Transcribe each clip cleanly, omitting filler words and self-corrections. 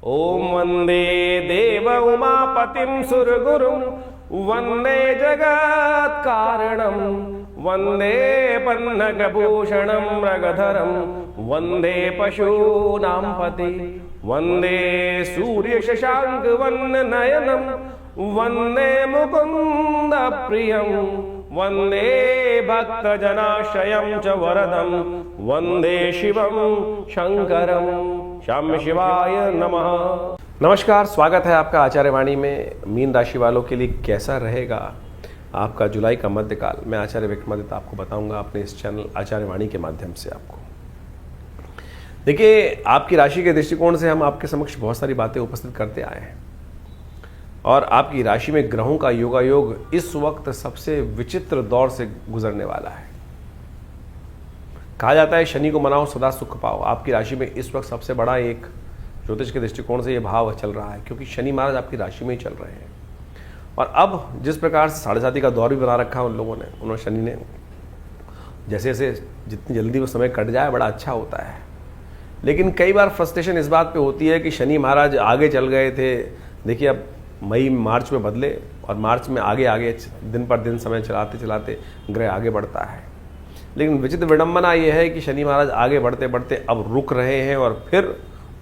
ओम वंदे देव उमापतिं सुरगुरुं वंदे जगत् कारणं वंदे पन्नगभूषणं मृगधरं वंदे पशूनां पते वंदे सूर्यशशांक वन्ननयनं वंदे मुकुंद प्रियं वंदे भक्तजनाश्रयं च वरदं वंदे शिवं शंकरं श्याम शिवाय नमः। नमस्कार, स्वागत है आपका आचार्य वाणी में। मीन राशि वालों के लिए कैसा रहेगा आपका जुलाई का मध्यकाल, मैं आचार्य विक्रमादित्य आपको बताऊंगा अपने इस चैनल आचार्य वाणी के माध्यम से। आपको देखिए, आपकी राशि के दृष्टिकोण से हम आपके समक्ष बहुत सारी बातें उपस्थित करते आए हैं और आपकी राशि में ग्रहों का योगायोग इस वक्त सबसे विचित्र दौर से गुजरने वाला है। कहा जाता है शनि को मनाओ सदा सुख पाओ। आपकी राशि में इस वक्त सबसे बड़ा एक ज्योतिष के दृष्टिकोण से यह भाव चल रहा है, क्योंकि शनि महाराज आपकी राशि में ही चल रहे हैं। और अब जिस प्रकार से 7.5 का दौर भी बना रखा है उन लोगों ने, उन्होंने शनि ने, जैसे जैसे जितनी जल्दी वो समय कट जाए बड़ा अच्छा होता है। लेकिन कई बार फ्रस्ट्रेशन इस बात पे होती है कि शनि महाराज आगे चल गए थे। देखिए, अब मई मार्च में बदले और मार्च में आगे आगे दिन पर दिन समय चलाते चलाते ग्रह आगे बढ़ता है। लेकिन विचित्र विडंबना यह है कि शनि महाराज आगे बढ़ते बढ़ते अब रुक रहे हैं और फिर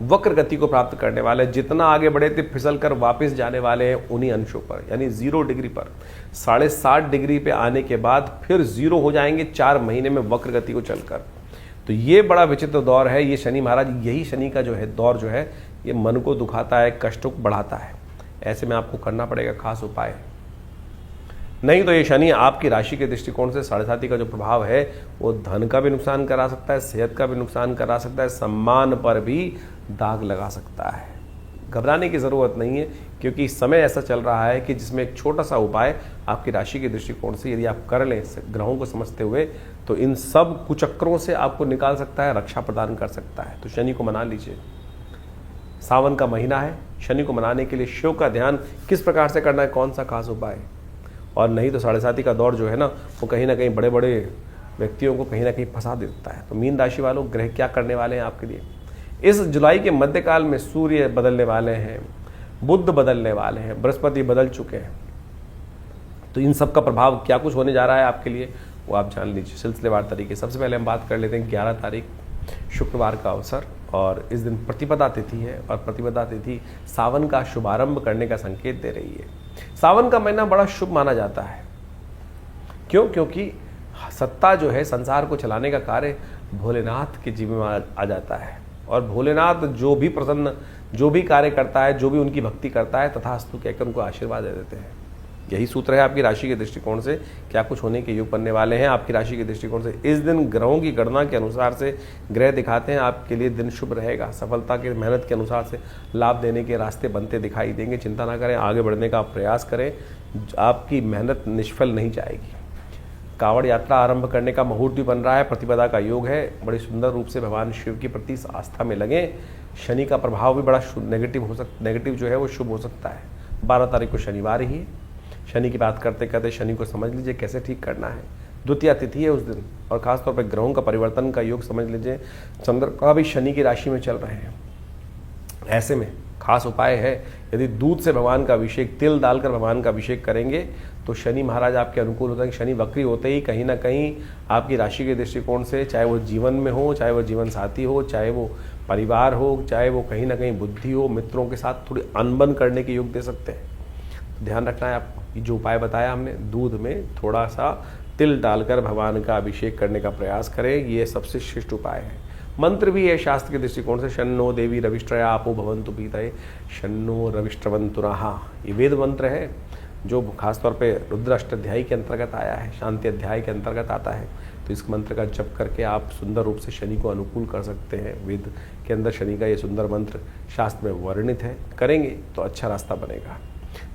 वक्र गति को प्राप्त करने वाले। जितना आगे बढ़े थे फिसल कर वापस जाने वाले हैं उन्हीं अंशों पर, यानी 0 डिग्री पर 7.5 डिग्री पे आने के बाद फिर 0 हो जाएंगे 4 महीने में वक्र गति को चलकर। तो ये बड़ा विचित्र दौर है। ये शनि महाराज, यही शनि का जो है दौर जो है, ये मन को दुखाता है, कष्टों को बढ़ाता है। ऐसे में आपको करना पड़ेगा खास उपाय, नहीं तो ये शनि आपकी राशि के दृष्टिकोण से 7.5 का जो प्रभाव है वो धन का भी नुकसान करा सकता है, सेहत का भी नुकसान करा सकता है, सम्मान पर भी दाग लगा सकता है। घबराने की ज़रूरत नहीं है, क्योंकि समय ऐसा चल रहा है कि जिसमें एक छोटा सा उपाय आपकी राशि के दृष्टिकोण से यदि आप कर लें ग्रहों को समझते हुए, तो इन सब कुचक्रों से आपको निकाल सकता है, रक्षा प्रदान कर सकता है। तो शनि को मना लीजिए। सावन का महीना है, शनि को मनाने के लिए शिव का ध्यान किस प्रकार से करना है, कौन सा खास उपाय, और नहीं तो 7.5 का दौर जो है ना, वो कहीं ना कहीं बड़े बड़े व्यक्तियों को कहीं ना कहीं फंसा देता है। तो मीन राशि वालों, ग्रह क्या करने वाले हैं आपके लिए इस जुलाई के मध्यकाल में? सूर्य बदलने वाले हैं, बुध बदलने वाले हैं, बृहस्पति बदल चुके हैं। तो इन सब का प्रभाव क्या कुछ होने जा रहा है आपके लिए, वो आप जान लीजिए सिलसिलेवार तरीके। सबसे पहले हम बात कर लेते हैं 11 तारीख शुक्रवार का अवसर, और इस दिन प्रतिपदा तिथि है और प्रतिपदा तिथि सावन का शुभारंभ करने का संकेत दे रही है। सावन का महीना बड़ा शुभ माना जाता है। क्यों? क्योंकि सत्ता जो है संसार को चलाने का कार्य भोलेनाथ के जीवन में आ जाता है, और भोलेनाथ जो भी प्रसन्न, जो भी कार्य करता है, जो भी उनकी भक्ति करता है, तथास्तु कहकर उनको आशीर्वाद दे देते हैं। यही सूत्र है आपकी राशि के दृष्टिकोण से क्या कुछ होने के योग बनने वाले हैं आपकी राशि के दृष्टिकोण से। इस दिन ग्रहों की गणना के अनुसार से ग्रह दिखाते हैं आपके लिए दिन शुभ रहेगा। सफलता के मेहनत के अनुसार से लाभ देने के रास्ते बनते दिखाई देंगे। चिंता ना करें, आगे बढ़ने का प्रयास करें, आपकी मेहनत निष्फल नहीं जाएगी। कांवड़ यात्रा आरंभ करने का मुहूर्त भी बन रहा है, प्रतिपदा का योग है। बड़ी सुंदर रूप से भगवान शिव के प्रति आस्था में लगें। शनि का प्रभाव भी बड़ा नेगेटिव जो है वो शुभ हो सकता है। 12 तारीख को शनिवार ही है। शनि की बात करते करते शनि को समझ लीजिए कैसे ठीक करना है। द्वितीया तिथि है उस दिन, और खासतौर पर ग्रहों का परिवर्तन का योग समझ लीजिए। चंद्र का भी शनि की राशि में चल रहे हैं। ऐसे में खास उपाय है, यदि दूध से भगवान का अभिषेक, तिल डालकर भगवान का अभिषेक करेंगे तो शनि महाराज आपके अनुकूल होते हैं। शनि वक्री होते ही कहीं ना कहीं आपकी राशि के दृष्टिकोण से, चाहे वो जीवन में हो, चाहे वो जीवन साथी हो, चाहे वो परिवार हो, चाहे वो कहीं ना कहीं बुद्धि हो, मित्रों के साथ थोड़ी अनबन करने के योग दे सकते हैं। ध्यान रखना है आपको। जो उपाय बताया हमने, दूध में थोड़ा सा तिल डालकर भगवान का अभिषेक करने का प्रयास करें, ये सबसे श्रेष्ठ उपाय है। मंत्र भी है शास्त्र के दृष्टिकोण से, शन्नो देवी रविष्ट्रया आपो भवन्तु पीतये शन्नो रविष्ट्रवन्तुनः। ये वेद मंत्र है जो खासतौर पे रुद्र अष्टाध्यायी के अंतर्गत आया है, शांति अध्याय के अंतर्गत आता है। तो इस मंत्र का जप करके आप सुंदर रूप से शनि को अनुकूल कर सकते हैं। वेद के अंदर शनि का ये सुंदर मंत्र शास्त्र में वर्णित है, करेंगे तो अच्छा रास्ता बनेगा।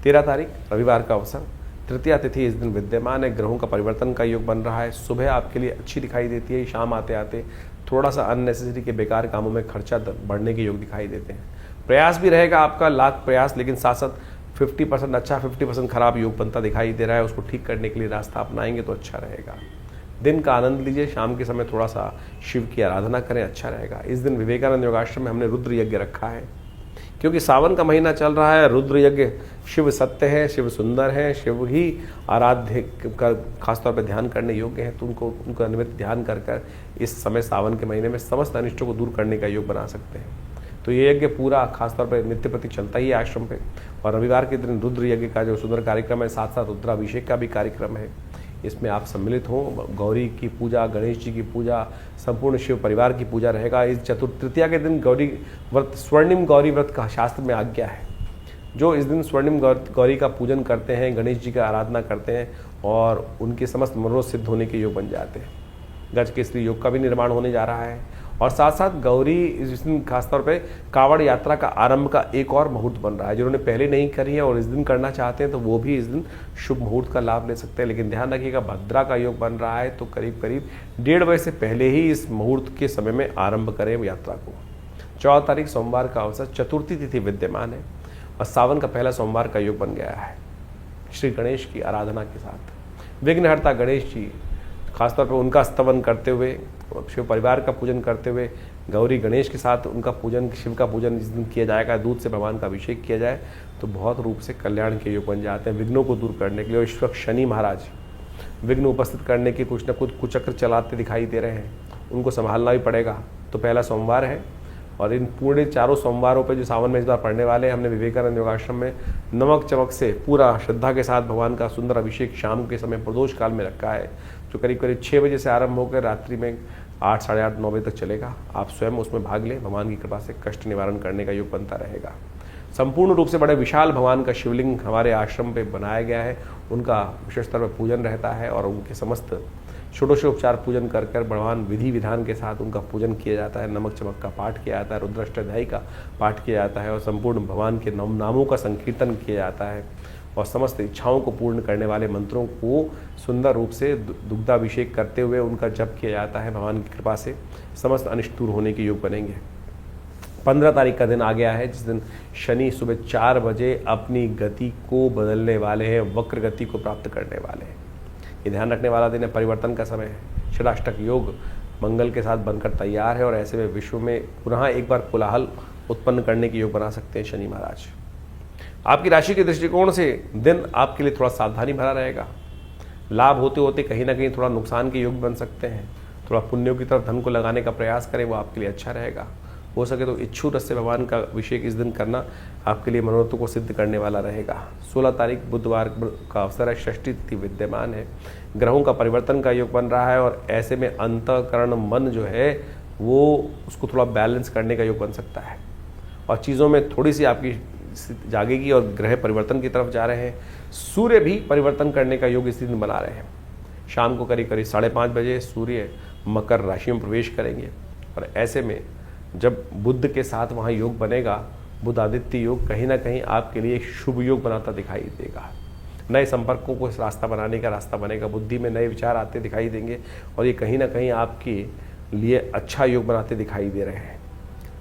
13 तारीख रविवार का अवसर, तृतीया तिथि इस दिन विद्यमान है। ग्रहों का परिवर्तन का योग बन रहा है। सुबह आपके लिए अच्छी दिखाई देती है, शाम आते आते थोड़ा सा अननेसेसरी के बेकार कामों में खर्चा बढ़ने के योग दिखाई देते हैं। प्रयास भी रहेगा आपका, लाख प्रयास, लेकिन साथ साथ 50% अच्छा 50% खराब योग बनता दिखाई दे रहा है। उसको ठीक करने के लिए रास्ता अपनाएंगे तो अच्छा रहेगा। दिन का आनंद लीजिए, शाम के समय थोड़ा सा शिव की आराधना करें, अच्छा रहेगा। इस दिन विवेकानंद योगाश्रम में हमने रुद्र यज्ञ रखा है। क्योंकि सावन का महीना चल रहा है, रुद्र यज्ञ शिव सत्य है, शिव सुंदर है, शिव ही आराध्य का खासतौर पर ध्यान करने योग्य है। तो उनका निमित्त ध्यान कर कर इस समय सावन के महीने में समस्त अनिष्टों को दूर करने का योग बना सकते हैं। तो ये यज्ञ पूरा खासतौर पर नित्य प्रति चलता ही है आश्रम पे। और रविवार के दिन रुद्र यज्ञ का जो सुंदर कार्यक्रम है, साथ साथ रुद्राभिषेक का भी कार्यक्रम है। इसमें आप सम्मिलित हों। गौरी की पूजा, गणेश जी की पूजा, संपूर्ण शिव परिवार की पूजा रहेगा। इस तृतीया के दिन गौरी व्रत, स्वर्णिम गौरी व्रत का शास्त्र में आज्ञा है। जो इस दिन स्वर्णिम गौरी का पूजन करते हैं, गणेश जी का आराधना करते हैं और उनके समस्त मनोरथ सिद्ध होने के योग बन जाते हैं। गज केसरी योग का भी निर्माण होने जा रहा है। और साथ साथ गौरी इस दिन खासतौर पे कावड़ यात्रा का आरंभ का एक और मुहूर्त बन रहा है। जिन्होंने पहले नहीं करी है और इस दिन करना चाहते हैं तो वो भी इस दिन शुभ मुहूर्त का लाभ ले सकते हैं। लेकिन ध्यान रखिएगा, भद्रा का योग बन रहा है तो करीब करीब 1:30 बजे से पहले ही इस मुहूर्त के समय में आरंभ करें यात्रा को। 14 तारीख सोमवार का अवसर, चतुर्थी तिथि विद्यमान है और सावन का पहला सोमवार का योग बन गया है। श्री गणेश की आराधना के साथ विघ्नहर्ता गणेश जी खासतौर पर उनका स्तवन करते हुए, शिव परिवार का पूजन करते हुए, गौरी गणेश के साथ उनका पूजन, शिव का पूजन जिस दिन किया जाएगा, दूध से भगवान का अभिषेक किया जाए तो बहुत रूप से कल्याण के योग बन जाते हैं। विघ्नों को दूर करने के लिए इस वक्त शनि महाराज विघ्न उपस्थित करने की कुछ न कुछ कुचक्र चलाते दिखाई दे रहे हैं, उनको संभालना भी पड़ेगा। तो पहला सोमवार है और इन पूरे 4 सोमवारों पे जो सावन में इस बार पढ़ने वाले हैं, हमने विवेकानंद योगाश्रम में नमक चमक से पूरा श्रद्धा के साथ भगवान का सुंदर अभिषेक शाम के समय प्रदोष काल में रखा है, जो करीब करीब 6 बजे से आरंभ होकर रात्रि में 8, साढ़े 8, 9 बजे तक चलेगा। आप स्वयं उसमें भाग लें, भगवान की कृपा से कष्ट निवारण करने का योग बनता रहेगा। संपूर्ण रूप से बड़े विशाल भगवान का शिवलिंग हमारे आश्रम पे बनाया गया है, उनका विशेष स्तर पर पूजन रहता है और उनके समस्त षोडशोपचार पूजन कर कर भगवान विधि विधान के साथ उनका पूजन किया जाता है। नमक चमक का पाठ किया जाता है, रुद्राष्टध्यायी का पाठ किया जाता है और संपूर्ण भगवान के नामों का संकीर्तन किया जाता है और समस्त इच्छाओं को पूर्ण करने वाले मंत्रों को सुंदर रूप से दुग्धाभिषेक करते हुए उनका जप किया जाता है। भगवान की कृपा से समस्त अनिष्ट दूर होने के योग बनेंगे। 15 तारीख का दिन आ गया है, जिस दिन शनि सुबह 4 बजे अपनी गति को बदलने वाले हैं, वक्र गति को प्राप्त करने वाले हैं। ये ध्यान रखने वाला दिन है, परिवर्तन का समय है। षडाष्टक योग मंगल के साथ बनकर तैयार है और ऐसे में विश्व में पुनः एक बार कोलाहल उत्पन्न करने के योग बना सकते हैं शनि महाराज। आपकी राशि के दृष्टिकोण से दिन आपके लिए थोड़ा सावधानी भरा रहेगा। लाभ होते होते कहीं ना कहीं थोड़ा नुकसान के योग बन सकते हैं। थोड़ा पुण्यों की तरफ धन को लगाने का प्रयास करें, वो आपके लिए अच्छा रहेगा। हो सके तो इच्छु रस से भगवान का अभिषेक इस दिन करना आपके लिए मनोरथों को सिद्ध करने वाला रहेगा। 16 तारीख बुधवार का अवसर है, षष्ठी तिथि विद्यमान है, ग्रहों का परिवर्तन का योग बन रहा है और ऐसे में अंतःकरण मन जो है वो उसको थोड़ा बैलेंस करने का योग बन सकता है और चीज़ों में थोड़ी सी आपकी जागेगी और ग्रह परिवर्तन की तरफ जा रहे हैं। सूर्य भी परिवर्तन करने का योग इस दिन बना रहे हैं। शाम को करीब करीब 5:30 बजे सूर्य मकर राशि में प्रवेश करेंगे और ऐसे में जब बुध के साथ वहाँ योग बनेगा, बुध आदित्य योग, कहीं ना कहीं आपके लिए एक शुभ योग बनाता दिखाई देगा। नए संपर्कों को इस रास्ता बनाने का रास्ता बनेगा, बुद्धि में नए विचार आते दिखाई देंगे और ये कहीं ना कहीं आपके लिए अच्छा योग बनाते दिखाई दे रहे हैं।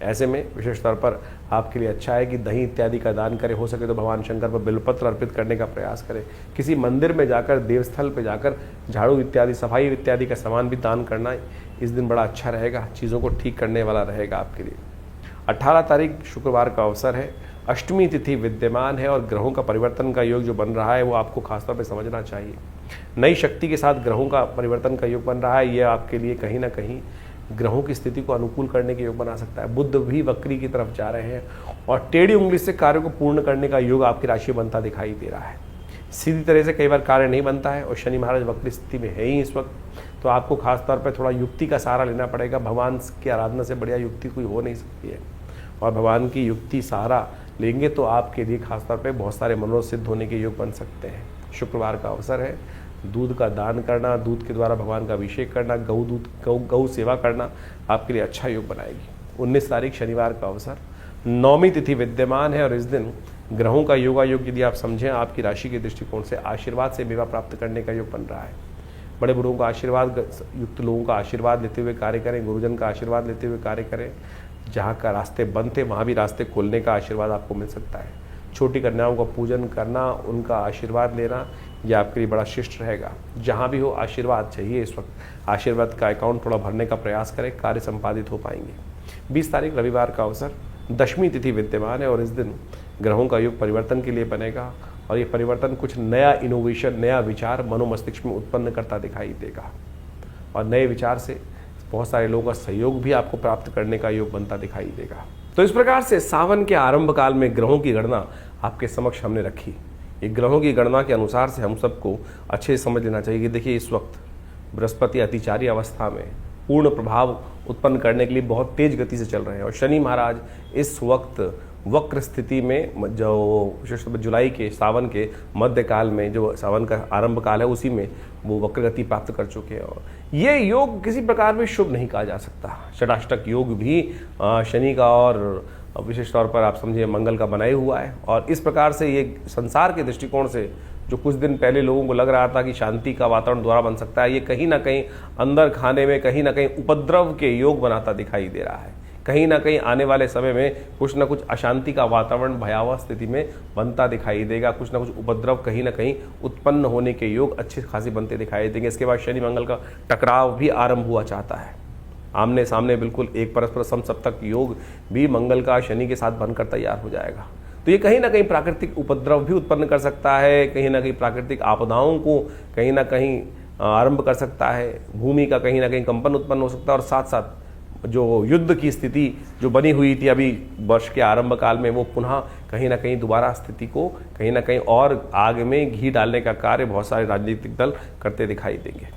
ऐसे में विशेष तौर पर आपके लिए अच्छा है कि दही इत्यादि का दान करें, हो सके तो भगवान शंकर पर बिल्वपत्र अर्पित करने का प्रयास करें। किसी मंदिर में जाकर, देवस्थल पर जाकर झाड़ू इत्यादि, सफाई इत्यादि का सामान भी दान करना इस दिन बड़ा अच्छा रहेगा, चीज़ों को ठीक करने वाला रहेगा आपके लिए। 18 तारीख शुक्रवार का अवसर है, अष्टमी तिथि विद्यमान है और ग्रहों का परिवर्तन का योग जो बन रहा है वो आपको खासतौर पर समझना चाहिए। नई शक्ति के साथ ग्रहों का परिवर्तन का योग बन रहा है, ये आपके लिए कहीं ना कहीं ग्रहों की स्थिति को अनुकूल करने के योग बना सकता है। बुध भी वक्री की तरफ जा रहे हैं और टेढ़ी उंगली से कार्य को पूर्ण करने का योग आपकी राशि बनता दिखाई दे रहा है। सीधी तरह से कई बार कार्य नहीं बनता है और शनि महाराज वक्री स्थिति में है ही इस वक्त, तो आपको खासतौर पर थोड़ा युक्ति का सहारा लेना पड़ेगा। भगवान की आराधना से बढ़िया युक्ति कोई हो नहीं सकती है और भगवान की युक्ति सहारा लेंगे तो आपके लिए खासतौर पर बहुत सारे मनोरथ सिद्ध होने के योग बन सकते हैं। शुक्रवार का अवसर है, दूध का दान करना, दूध के द्वारा भगवान का अभिषेक करना, गौ सेवा करना आपके लिए अच्छा योग बनाएगी। 19 तारीख शनिवार का अवसर, नौमी तिथि विद्यमान है और इस दिन ग्रहों का योगा योग यदि आप समझें आपकी राशि के दृष्टिकोण से आशीर्वाद से मेवा प्राप्त करने का योग बन रहा है। बड़े बूढ़ों का आशीर्वाद युक्त लोगों का आशीर्वाद लेते हुए कार्य करें, गुरुजन का आशीर्वाद लेते हुए कार्य करें। जहाँ का रास्ते बंद थे वहाँ भी रास्ते खोलने का आशीर्वाद आपको मिल सकता है। छोटी कन्याओं का पूजन करना, उनका आशीर्वाद लेना, यह आपके लिए बड़ा शिष्ट रहेगा। जहाँ भी हो आशीर्वाद चाहिए इस वक्त, आशीर्वाद का अकाउंट थोड़ा भरने का प्रयास करें, कार्य संपादित हो पाएंगे। 20 तारीख रविवार का अवसर, दशमी तिथि विद्यमान है और इस दिन ग्रहों का योग परिवर्तन के लिए बनेगा और ये परिवर्तन कुछ नया इनोवेशन, नया विचार मनोमस्तिष्क में उत्पन्न करता दिखाई देगा और नए विचार से बहुत सारे लोगों का सहयोग भी आपको प्राप्त करने का योग बनता दिखाई देगा। तो इस प्रकार से सावन के आरंभ काल में ग्रहों की गणना आपके समक्ष हमने रखी। ये ग्रहों की गणना के अनुसार से हम सबको अच्छे से समझ लेना चाहिए कि देखिए इस वक्त बृहस्पति अतिचारी अवस्था में पूर्ण प्रभाव उत्पन्न करने के लिए बहुत तेज गति से चल रहे हैं और शनि महाराज इस वक्त वक्र स्थिति में, जो विशेषतः जुलाई के सावन के मध्य काल में जो सावन का आरंभ काल है उसी में वो वक्र गति प्राप्त कर चुके हैं और ये योग किसी प्रकार में शुभ नहीं कहा जा सकता। षडाष्टक योग भी शनि का और विशेष तौर पर आप समझिए मंगल का बनाए हुआ है और इस प्रकार से ये संसार के दृष्टिकोण से जो कुछ दिन पहले लोगों को लग रहा था कि शांति का वातावरण द्वारा बन सकता है, ये कहीं ना कहीं अंदर खाने में कहीं ना कहीं उपद्रव के योग बनाता दिखाई दे रहा है। कहीं ना कहीं आने वाले समय में कुछ ना कुछ अशांति का वातावरण भयावह स्थिति में बनता दिखाई देगा, कुछ ना कुछ उपद्रव कहीं ना कहीं उत्पन्न होने के योग अच्छे खासी बनते दिखाई देंगे। इसके बाद शनि मंगल का टकराव भी आरंभ हुआ चाहता है, आमने सामने बिल्कुल एक परस्पर समसप्तक योग भी मंगल का शनि के साथ बनकर तैयार हो जाएगा। तो ये कहीं ना कहीं प्राकृतिक उपद्रव भी उत्पन्न कर सकता है, कहीं ना कहीं प्राकृतिक आपदाओं को कहीं ना कहीं आरंभ कर सकता है, भूमि का कहीं ना कहीं कंपन उत्पन्न हो सकता है और साथ साथ जो युद्ध की स्थिति जो बनी हुई थी अभी वर्ष के आरंभ काल में वो पुनः कहीं ना कहीं दोबारा स्थिति को कहीं ना कहीं और आग में घी डालने का कार्य बहुत सारे राजनीतिक दल करते दिखाई देंगे।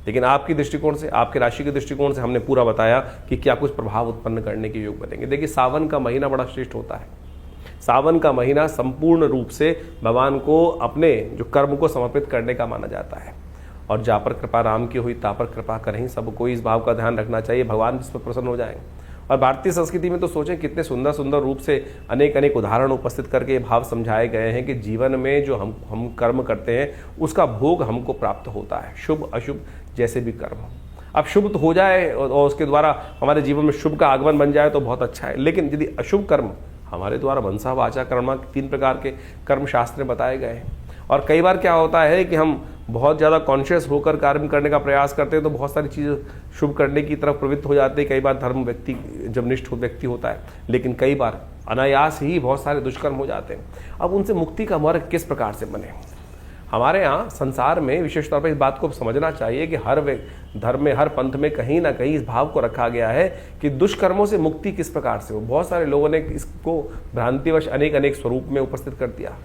लेकिन आपकी दृष्टिकोण से, आपके राशि के दृष्टिकोण से हमने पूरा बताया कि क्या कुछ प्रभाव उत्पन्न करने के योग बनेंगे। देखिए सावन का महीना बड़ा श्रेष्ठ होता है। सावन का महीना संपूर्ण रूप से भगवान को अपने जो कर्म को समर्पित करने का माना जाता है और जा पर कृपा राम की हुई ता पर कृपा करें सबको, इस भाव का ध्यान रखना चाहिए, भगवान इस पर प्रसन्न हो जाएंगे। और भारतीय संस्कृति में तो सोचें कितने सुंदर सुंदर रूप से अनेक अनेक उदाहरण उपस्थित करके ये भाव समझाए गए हैं कि जीवन में जो हम कर्म करते हैं उसका भोग हमको प्राप्त होता है, शुभ अशुभ जैसे भी कर्म हो। अब शुभ तो हो जाए और उसके द्वारा हमारे जीवन में शुभ का आगमन बन जाए तो बहुत अच्छा है, लेकिन यदि अशुभ कर्म हमारे द्वारा मनसा वाचा कर्मा 3 प्रकार के कर्म शास्त्र में बताए गए हैं। और कई बार क्या होता है कि हम बहुत ज़्यादा कॉन्शियस होकर कार्य करने का प्रयास करते हैं तो बहुत सारी चीज़ें शुभ करने की तरफ प्रवृत्त हो जाते हैं। कई बार धर्म व्यक्ति जब निष्ठ व्यक्ति होता है, लेकिन कई बार अनायास ही बहुत सारे दुष्कर्म हो जाते हैं। अब उनसे मुक्ति का मार्ग किस प्रकार से बने? हमारे यहाँ संसार में विशेष तौर पर इस बात को समझना चाहिए कि हर धर्म में, हर पंथ में कहीं ना कहीं इस भाव को रखा गया है कि दुष्कर्मों से मुक्ति किस प्रकार से हो। बहुत सारे लोगों ने इसको भ्रांतिवश अनेक अनेक स्वरूप में उपस्थित कर दिया।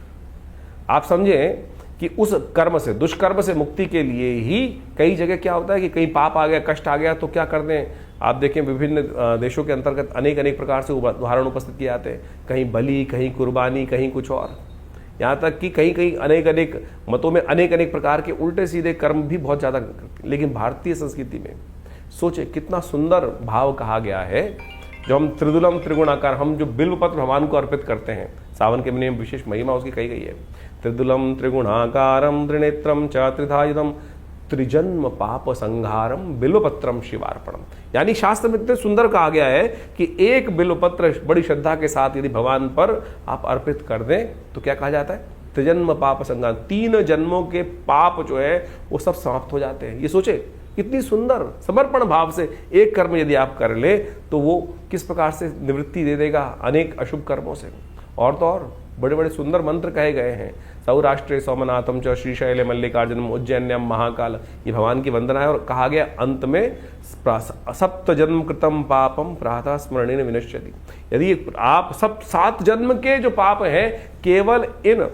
आप समझें कि उस कर्म से, दुष्कर्म से मुक्ति के लिए ही कई जगह क्या होता है कि कहीं पाप आ गया, कष्ट आ गया तो क्या करते हैं आप देखें, विभिन्न देशों के अंतर्गत अनेक अनेक प्रकार से उदाहरण उपस्थित किए जाते हैं, कहीं बलि, कहीं कुर्बानी, कहीं कुछ और, यहाँ तक कि कहीं कहीं अनेक अनेक मतों में अनेक अनेक प्रकार के उल्टे सीधे कर्म भी बहुत ज़्यादा करते हैं। लेकिन भारतीय संस्कृति में सोचे कितना सुंदर भाव कहा गया है, जो हम त्रिदुलम त्रिगुणाकार, हम जो बिल्वपत्र भगवान को अर्पित करते हैं, सावन के महीने में विशेष महिमा उसकी कही गई है। त्रिदुलम त्रिगुणाकारम त्रिनेत्रम च त्रिधायुधम त्रिजन्म पाप संहारम बिल्वपत्रम शिवार्पणम। यानी शास्त्र में इतने सुंदर कहा गया है कि एक बिल्वपत्र बड़ी श्रद्धा के साथ यदि भगवान पर आप अर्पित कर दें तो क्या कहा जाता है? त्रिजन्म पाप संहार, 3 जन्मों के पाप जो है वो सब समाप्त हो जाते हैं। ये सोचे कितनी सुंदर समर्पण भाव से एक कर्म यदि आप कर ले तो वो किस प्रकार से निवृत्ति दे देगा अनेक अशुभ कर्मों से। और तो और बड़े बड़े सुंदर मंत्र कहे गए हैं, सौराष्ट्रे सोमनाथम च श्रीशैले मल्लिकार्जुनम उज्जैन्यम महाकाल, ये भगवान की वंदना है। और कहा गया अंत में सप्त जन्म कृतम पापम प्रातः स्मरणेन विनश्यति। यदि आप 7 जन्म के जो पाप हैं केवल इन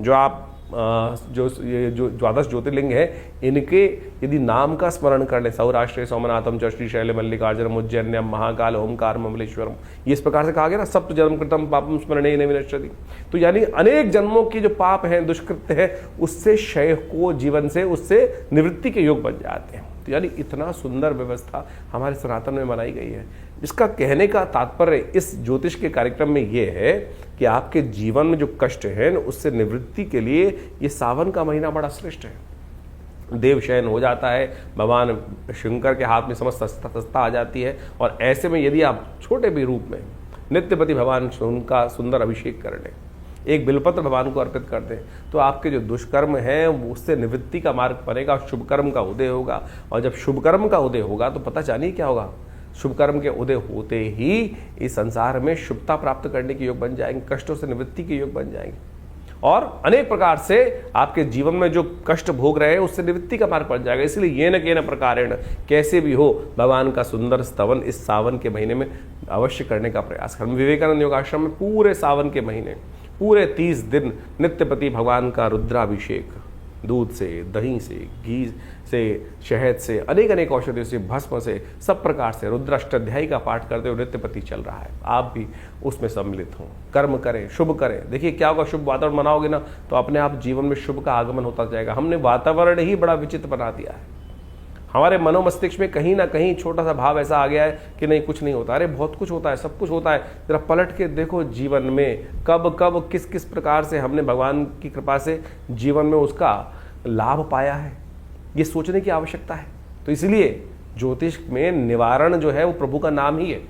जो आप जो द्वादश ज्योतिर्लिंग है इनके यदि नाम का स्मरण कर ले, सौराष्ट्रे सोमनाथम च श्रीशैले मल्लिकार्जुनम उज्जैन्यम महाकाल ओमकार ममलेश्वरम, ये इस प्रकार से कहा गया ना, सप्त जन्म कृतम पापम स्मरणेन विनश्यति। तो यानी अनेक जन्मों की जो पाप हैं, दुष्कृत्य है, उससे क्षय को जीवन से उससे निवृत्ति के योग बन जाते हैं। तो यानी इतना सुंदर व्यवस्था हमारे सनातन में बनाई गई है। इसका कहने का तात्पर्य इस ज्योतिष के कार्यक्रम में ये है कि आपके जीवन में जो कष्ट है उससे निवृत्ति के लिए ये सावन का महीना बड़ा श्रेष्ठ है। देव शयन हो जाता है, भगवान शंकर के हाथ में समस्त सत्ता आ जाती है। और ऐसे में यदि आप छोटे भी रूप में नित्यपति भगवान उनका सुंदर अभिषेक कर लें, एक बिल्वपत्र भगवान को अर्पित कर दें, तो आपके जो दुष्कर्म हैं उससे निवृत्ति का मार्ग बनेगा, शुभ कर्म का उदय होगा। और जब शुभ कर्म का उदय होगा तो पता जानिए क्या होगा, शुभ कर्म के उदय होते ही इस संसार में शुभता प्राप्त करने के योग बन जाएंगे, कष्टों से निवृत्ति के योग बन जाएंगे और अनेक प्रकार से आपके जीवन में जो कष्ट भोग रहे हैं उससे निवृत्ति का मार्ग पड़ जाएगा। इसलिए ये न के न प्रकारेण कैसे भी हो भगवान का सुंदर स्तवन इस सावन के महीने में अवश्य करने का प्रयास करें। विवेकानंद योगाश्रम में पूरे सावन के महीने पूरे 30 दिन नित्यपति भगवान का रुद्राभिषेक, दूध से, दही से, घी से, शहद से, अनेक अनेक औषधियों से, भस्म से, सब प्रकार से रुद्राष्टाध्यायी का पाठ करते हुए नित्यपति चल रहा है। आप भी उसमें सम्मिलित हों, कर्म करें, शुभ करें। देखिए क्या होगा, शुभ वातावरण बनाओगे ना तो अपने आप जीवन में शुभ का आगमन होता जाएगा। हमने वातावरण ही बड़ा विचित्र बना दिया है। हमारे मनोमस्तिष्क में कहीं ना कहीं छोटा सा भाव ऐसा आ गया है कि नहीं कुछ नहीं होता। अरे बहुत कुछ होता है, सब कुछ होता है। जरा पलट के देखो जीवन में कब कब किस किस प्रकार से हमने भगवान की कृपा से जीवन में उसका लाभ पाया है, ये सोचने की आवश्यकता है। तो इसलिए ज्योतिष में निवारण जो है वो प्रभु का नाम ही है,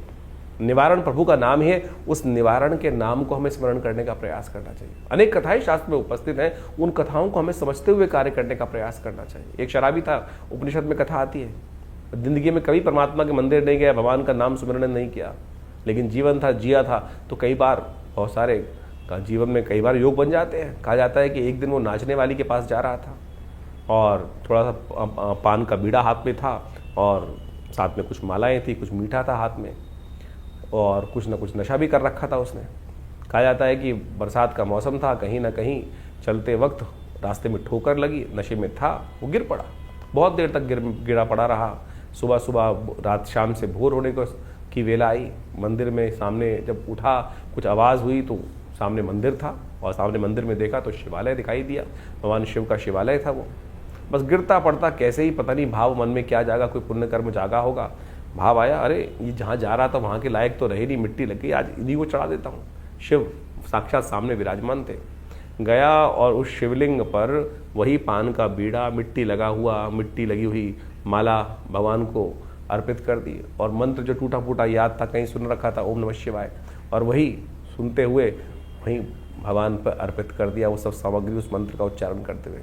निवारण प्रभु का नाम ही है। उस निवारण के नाम को हमें स्मरण करने का प्रयास करना चाहिए। अनेक कथाएं शास्त्र में उपस्थित हैं, उन कथाओं को हमें समझते हुए कार्य करने का प्रयास करना चाहिए। एक शराबी था, उपनिषद में कथा आती है, जिंदगी में कभी परमात्मा के मंदिर नहीं गया, भगवान का नाम स्मरण नहीं किया, लेकिन जीवन था, जिया था। तो कई बार बहुत सारे का जीवन में कई बार योग बन जाते हैं। कहा जाता है कि एक दिन वो नाचने वाली के पास जा रहा था और थोड़ा सा पान का बीड़ा हाथ में था और साथ में कुछ मालाएं थी, कुछ मीठा था हाथ में और कुछ ना कुछ नशा भी कर रखा था उसने। कहा जाता है कि बरसात का मौसम था, कहीं ना कहीं चलते वक्त रास्ते में ठोकर लगी, नशे में था, वो गिर पड़ा। बहुत देर तक गिरा पड़ा रहा। सुबह सुबह रात शाम से भोर होने की वेला आई, मंदिर में सामने जब उठा कुछ आवाज़ हुई तो सामने मंदिर था और सामने मंदिर में देखा तो शिवालय दिखाई दिया, भगवान शिव का शिवालय था वो। बस गिरता पड़ता कैसे ही पता नहीं भाव मन में क्या जागा, कोई पुण्य कर्म जागा होगा, भाव आया अरे ये जहाँ जा रहा था वहाँ के लायक तो रहे नहीं, मिट्टी लग गई, आज इन्हीं को चढ़ा देता हूँ। शिव साक्षात सामने विराजमान थे। गया और उस शिवलिंग पर वही पान का बीड़ा, मिट्टी लगा हुआ, मिट्टी लगी हुई माला भगवान को अर्पित कर दी और मंत्र जो टूटा फूटा याद था, कहीं सुन रखा था, ओम नमः शिवाय, और वही सुनते हुए वहीं भगवान पर अर्पित कर दिया वो सब सामग्री, उस मंत्र का उच्चारण करते हुए।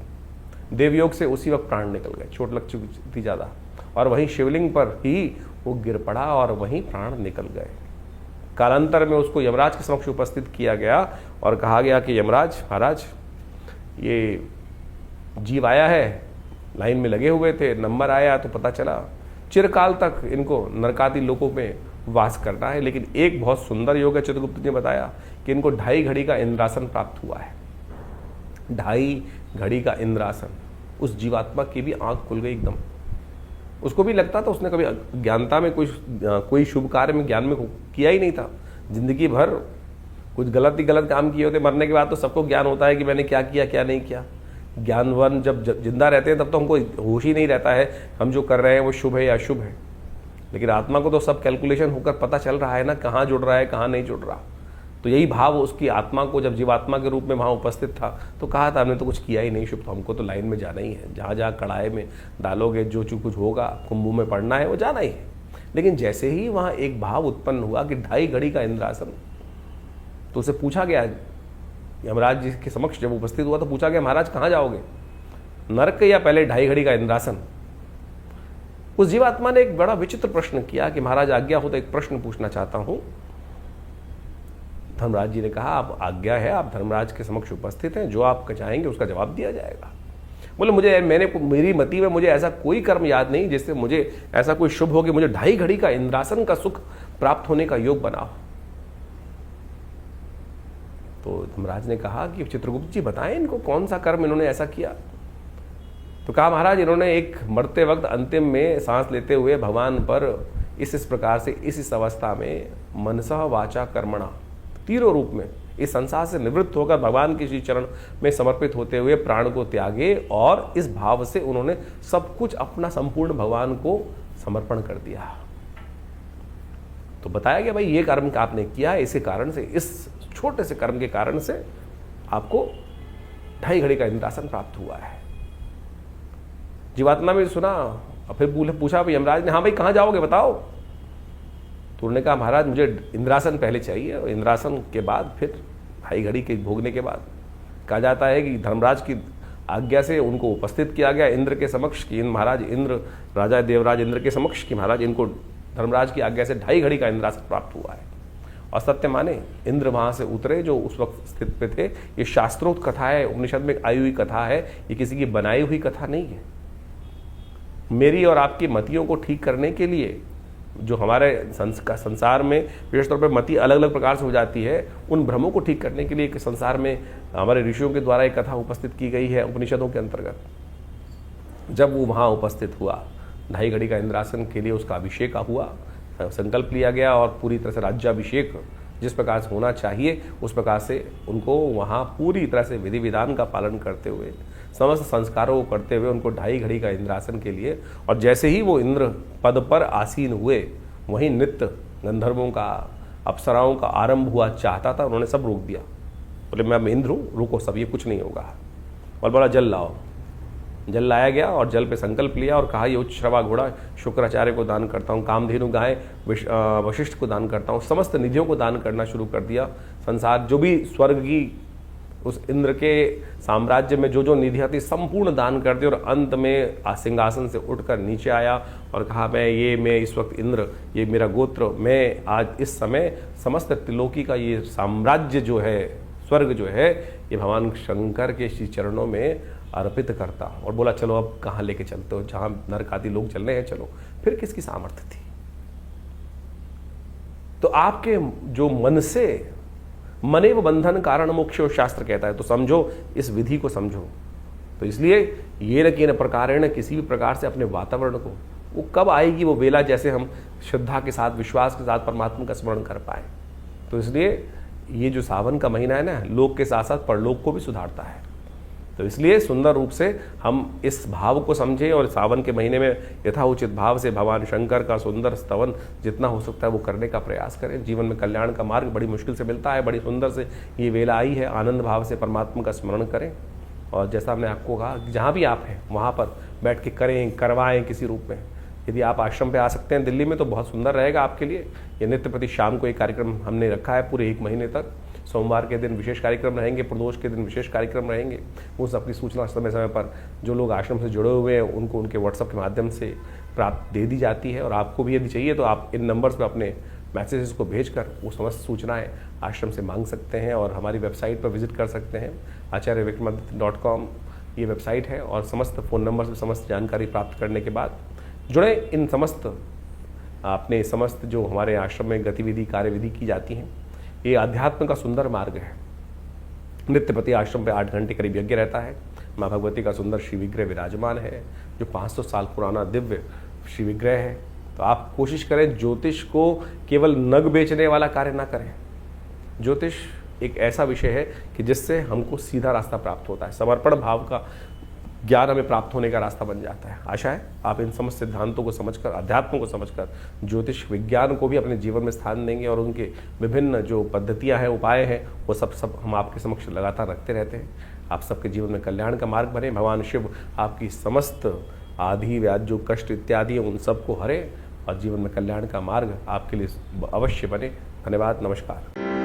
देवयोग से उसी वक्त प्राण निकल गए, चोट लग चुकी थी ज़्यादा, और वहीं शिवलिंग पर ही वो गिर पड़ा और वहीं प्राण निकल गए। कालांतर में उसको यमराज के समक्ष उपस्थित किया गया और कहा गया कि यमराज महाराज, ये जीव आया है, लाइन में लगे हुए थे, नंबर आया तो पता चला चिरकाल तक इनको नरकादि लोकों में वास करना है, लेकिन एक बहुत सुंदर योग है, चित्रगुप्त ने बताया कि इनको 2.5 घड़ी का इंद्रासन प्राप्त हुआ है। 2.5 घड़ी का इंद्रासन, उस जीवात्मा की भी आंख खुल गई एकदम। उसको भी लगता था उसने कभी ज्ञानता में कोई शुभ कार्य में ज्ञान में किया ही नहीं था, जिंदगी भर कुछ गलत काम किए होते। मरने के बाद तो सबको ज्ञान होता है कि मैंने क्या किया क्या नहीं किया। ज्ञानवान जब जिंदा रहते हैं तब तो हमको होश ही नहीं रहता है हम जो कर रहे हैं वो शुभ है या अशुभ है, लेकिन आत्मा को तो सब कैलकुलेशन होकर पता चल रहा है ना, कहाँ जुड़ रहा है कहाँ नहीं जुड़ रहा। तो यही भाव उसकी आत्मा को जब जीवात्मा के रूप में वहाँ उपस्थित था तो कहा था हमने तो कुछ किया ही नहीं शुभ, तो हमको तो लाइन में जाना ही है, जहाँ जहाँ कड़ाई में डालोगे जो कुछ होगा, कुंभों में पड़ना है वो जाना ही है। लेकिन जैसे ही वहाँ एक भाव उत्पन्न हुआ कि 2.5 घड़ी का इंद्रासन, तो उसे पूछा गया, यमराज जी के समक्ष जब उपस्थित हुआ तो पूछा गया महाराज कहाँ जाओगे, नरक या पहले 2.5 घड़ी का इंद्रासन। उस जीवात्मा ने एक बड़ा विचित्र प्रश्न किया कि महाराज आज्ञा हो तो एक प्रश्न पूछना चाहता हूँ। धर्मराज जी ने कहा आप आज्ञा है, आप धर्मराज के समक्ष उपस्थित हैं, जो आप चाहेंगे उसका जवाब दिया जाएगा। बोले मेरी मति में मुझे ऐसा कोई कर्म याद नहीं जिससे मुझे ऐसा कोई शुभ हो कि मुझे 2.5 घड़ी का इंद्रासन का सुख प्राप्त होने का योग बना हो। तो धर्मराज ने कहा कि चित्रगुप्त जी बताएं इनको कौन सा कर्म इन्होंने ऐसा किया। तो कहा महाराज इन्होंने एक मरते वक्त अंतिम में सांस लेते हुए भगवान पर इस प्रकार से इस अवस्था में मनसः वाचा कर्मणा, तीनों रूप में इस संसार से निवृत्त होकर भगवान के श्री चरण में समर्पित होते हुए प्राण को त्यागे और इस भाव से उन्होंने सब कुछ अपना संपूर्ण भगवान को समर्पण कर दिया। तो बताया गया भाई ये कर्म आपने किया, इसी कारण से, इस छोटे से कर्म के कारण से आपको 2.5 घड़ी का इंद्रासन प्राप्त हुआ है। जीवात्मा में सुना और फिर पूछा यमराज ने, हाँ भाई कहाँ जाओगे बताओ। तो उन्होंने कहा महाराज मुझे इंद्रासन पहले चाहिए और इंद्रासन के बाद फिर 2.5 घड़ी के भोगने के बाद। कहा जाता है कि धर्मराज की आज्ञा से उनको उपस्थित किया गया इंद्र के समक्ष कि महाराज इंद्र, राजा देवराज इंद्र के समक्ष कि महाराज इनको धर्मराज की आज्ञा से 2.5 घड़ी का इंद्रासन प्राप्त हुआ है। और सत्य माने इंद्र वहां से उतरे जो उस वक्त स्थित पे थे। ये शास्त्रोक्त कथा है, उपनिषद में आई हुई कथा है, ये किसी की बनाई हुई कथा नहीं है। मेरी और आपकी मतियों को ठीक करने के लिए जो हमारे संसार में विशेष तौर पर मति अलग अलग प्रकार से हो जाती है, उन भ्रमों को ठीक करने के लिए एक संसार में हमारे ऋषियों के द्वारा एक कथा उपस्थित की गई है उपनिषदों के अंतर्गत। जब वो वहाँ उपस्थित हुआ, 2.5 घड़ी का इंद्रासन के लिए उसका अभिषेक हुआ, संकल्प लिया गया और पूरी तरह से राज्याभिषेक जिस प्रकार से होना चाहिए उस प्रकार से उनको वहाँ पूरी तरह से विधि विधान का पालन करते हुए, समस्त संस्कारों को करते हुए उनको 2.5 घड़ी का इंद्रासन के लिए, और जैसे ही वो इंद्र पद पर आसीन हुए वहीं नृत्य गंधर्वों का, अप्सराओं का आरंभ हुआ चाहता था। उन्होंने सब रोक दिया, बोले मैं इंद्र हूँ, रुको सब, ये कुछ नहीं होगा। और बोला जल लाओ। जल लाया गया और जल पे संकल्प लिया और कहा ये उच्च श्रवा घोड़ा शुक्राचार्य को दान करता हूँ, कामधेनु गाय वशिष्ठ को दान करता हूँ, समस्त निधियों को दान करना शुरू कर दिया। संसार जो भी स्वर्ग की उस इंद्र के साम्राज्य में जो जो निधियाँ थी संपूर्ण दान कर दी। और अंत में सिंहासन से उठकर नीचे आया और कहा मैं इस वक्त इंद्र, ये मेरा गोत्र, मैं आज इस समय समस्त त्रिलोकी का ये साम्राज्य जो है, स्वर्ग जो है, ये भगवान शंकर के श्री चरणों में अर्पित करता। और बोला चलो अब कहाँ लेके चलते हो, जहाँ नरक आदि लोग चल रहे हैं चलो। फिर किसकी सामर्थ्य थी? तो आपके जो मन से मनेव बंधन कारण मोक्ष शास्त्र कहता है, तो समझो, इस विधि को समझो। तो इसलिए ये न कि न प्रकारेण, किसी भी प्रकार से अपने वातावरण को, वो कब आएगी वो वेला जैसे हम श्रद्धा के साथ, विश्वास के साथ परमात्मा का स्मरण कर पाए। तो इसलिए ये जो सावन का महीना है ना, लोक के साथ साथ परलोक को भी सुधारता है। तो इसलिए सुंदर रूप से हम इस भाव को समझें और सावन के महीने में यथाउचित भाव से भगवान शंकर का सुंदर स्तवन जितना हो सकता है वो करने का प्रयास करें। जीवन में कल्याण का मार्ग बड़ी मुश्किल से मिलता है, बड़ी सुंदर से ये वेला आई है, आनंद भाव से परमात्मा का स्मरण करें। और जैसा हमने आपको कहा, जहाँ भी आप हैं वहाँ पर बैठ के करें, करवाएं किसी रूप में। यदि आप आश्रम पे आ सकते हैं दिल्ली में तो बहुत सुंदर रहेगा आपके लिए। ये नित्य प्रति शाम को एक कार्यक्रम हमने रखा है पूरे 1 महीने तक। सोमवार के दिन विशेष कार्यक्रम रहेंगे, प्रदोष के दिन विशेष कार्यक्रम रहेंगे। वो सबकी सूचना समय समय पर जो लोग आश्रम से जुड़े हुए हैं उनको उनके व्हाट्सएप के माध्यम से प्राप्त दे दी जाती है। और आपको भी यदि चाहिए तो आप इन नंबर्स पर अपने मैसेजेस को भेजकर वो समस्त सूचनाएं आश्रम से मांग सकते हैं और हमारी वेबसाइट पर विजिट कर सकते हैं। acharyavickramaditya.com ये वेबसाइट है और समस्त फ़ोन नंबर से समस्त जानकारी प्राप्त करने के बाद जुड़े इन समस्त अपने समस्त जो हमारे आश्रम में गतिविधि कार्यविधि की जाती हैं। ये अध्यात्म का सुंदर मार्ग है। नित्य प्रति आश्रम पे 8 घंटे करीब यज्ञ रहता है। माँ भगवती का सुंदर श्री विग्रह विराजमान है जो 500 साल पुराना दिव्य श्री विग्रह है। तो आप कोशिश करें ज्योतिष को केवल नग बेचने वाला कार्य ना करें। ज्योतिष एक ऐसा विषय है कि जिससे हमको सीधा रास्ता प्राप्त होता है, समर्पण भाव का ज्ञान हमें प्राप्त होने का रास्ता बन जाता है। आशा है आप इन समस्त सिद्धांतों को समझकर, अध्यात्म को समझकर ज्योतिष विज्ञान को भी अपने जीवन में स्थान देंगे और उनके विभिन्न जो पद्धतियां हैं, उपाय हैं, वो सब हम आपके समक्ष लगातार रखते रहते हैं। आप सबके जीवन में कल्याण का मार्ग बने। भगवान शिव आपकी समस्त आदि व्याध जो कष्ट इत्यादि उन सबको हरे और जीवन में कल्याण का मार्ग आपके लिए अवश्य बने। धन्यवाद, नमस्कार।